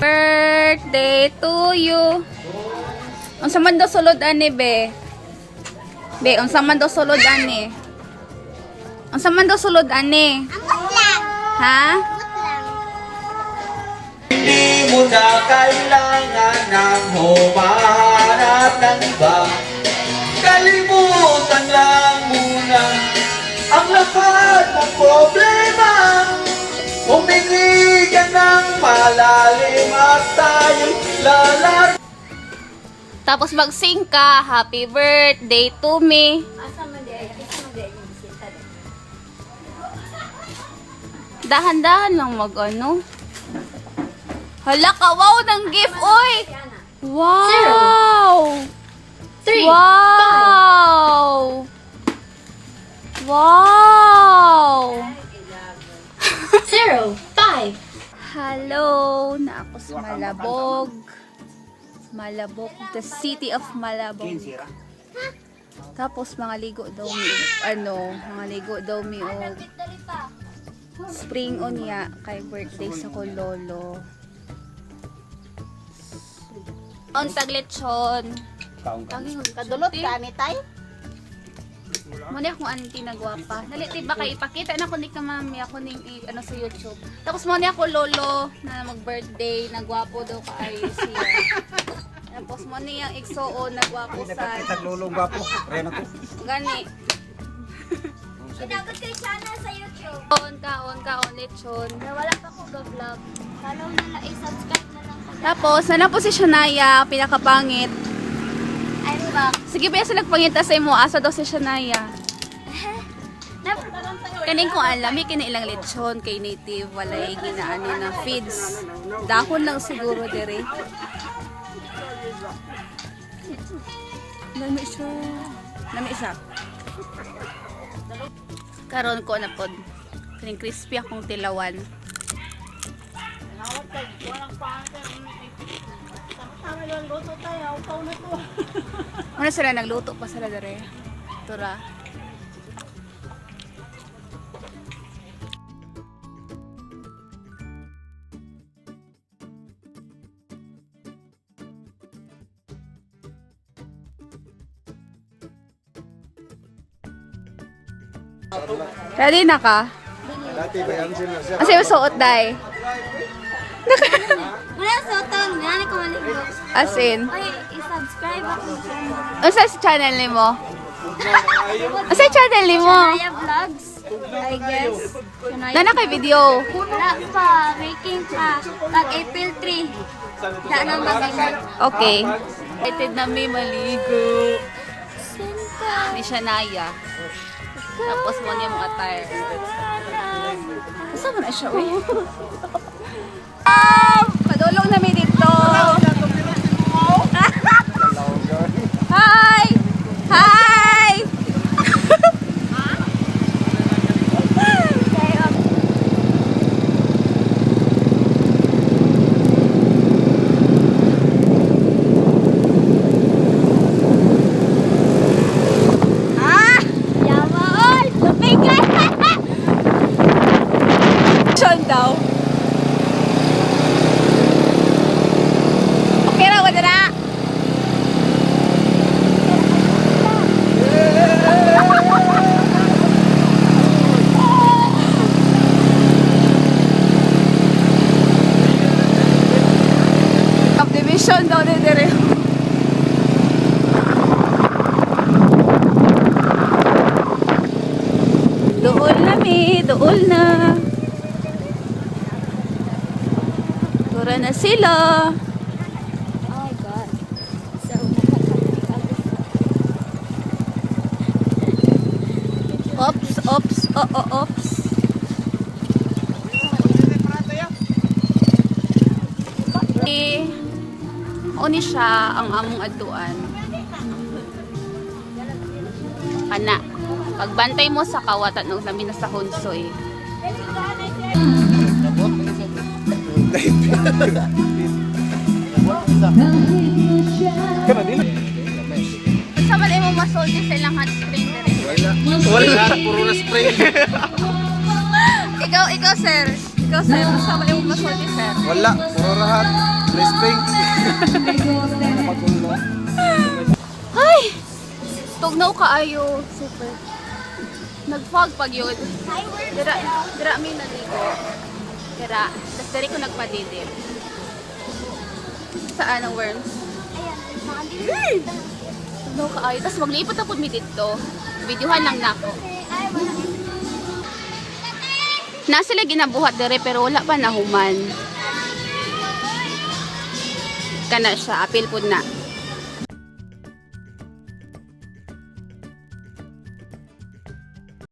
Birthday to you. Unsa man daw sulod ani be? Be, unsa man daw sulod ani? Unsa man daw sulod ani? Ha? Hindi mo na kailangan ng humanap ng iba. Kalimutan lang muna ang lahat ng problema. Humingi ka ng malalim at tayo'y lalat. Tapos mag-sing ka, happy birthday to me. Dahan-dahan lang mag-ano. Hala ka, wow, ng gift, oy! Wow! 3, Wow! Wow! 0, 5. Hello, na ako sa Malabog. Malabog, the city of Malabog. Tapos mga ligo daw mi, mga ligo daw mi og spring unya kay birthday sa ko lolo. On taglechon. Kadulot ka ni tay? Muna akong auntie na gwapa. Naliti ba kay ipakita na ko ni ka mami ako ning ano sa YouTube. Tapos muna ako lolo na mag-birthday, nagwapo daw kaayo siya. Tapos muna yung XOO nagwapo sa Taglulong ba po? Kaya na to. gani. Sinagot kay Shana sa YouTube. Kaon lechon. Wala pa ko ga-vlog. Follow nila, i-subscribe na lang ko. Tapos na po si Shania, pinakapangit. I'm back. Sige ba sa nagpangita sa imo asa daw si Shania. Kaning ko alam, may kinailang lechon kay native, walay ginaano na feeds. Dahon lang siguro dire. Nami siya. Karon ko na pod. Kaning crispy akong tilawan. Ano sila nagluto pa sila dire? Tura. Ready na ka? Dati ba yan sila siya? Kasi suot dai. Wala sa utang. Nani ko maligo. As in, Oy, i-subscribe ako. unsa sa channel nimo? Unsa sa channel nimo? Shania Vlogs. I guess. Nana kay video. Wala pa. Making pa. Pag April 3. Wala nang mag-ingat. Okay. Excited na may maligo. Ni Shania. Tapos mo niya mga attire. Asa mo na siya, uy? Padulong na mi dito. Hi! Hi! Yawa, oy! Lumigay! Sean daw. Okay ra, wala na. Subdivision daw ni dire. Dool na mi, dool na. Tura na sila. Oh my God. So, Ops, ops, ops. Oni siya ang among aduan. Kana. Pagbantay mo sa kawatan ng lamin na sa honsoy. Sa man mo masoldi sa ilang hot spring na rin. Wala, puro na spray. Ikaw sir. Ikaw sir. Sa man mo masoldi sir. Wala, puro rahat. May spring. Ay! Tugnaw kaayo. Super. Nag-fog pag yun. Dira mi naligo. Dira. Tapos diri ko nagpadidip. Saan ang worms? Tugnaw kaayo. Tapos magliipot na po mi dito. Videohan lang nako. Na sila ginabuhat dere pero wala pa nahuman. Kana siya. Apil po na.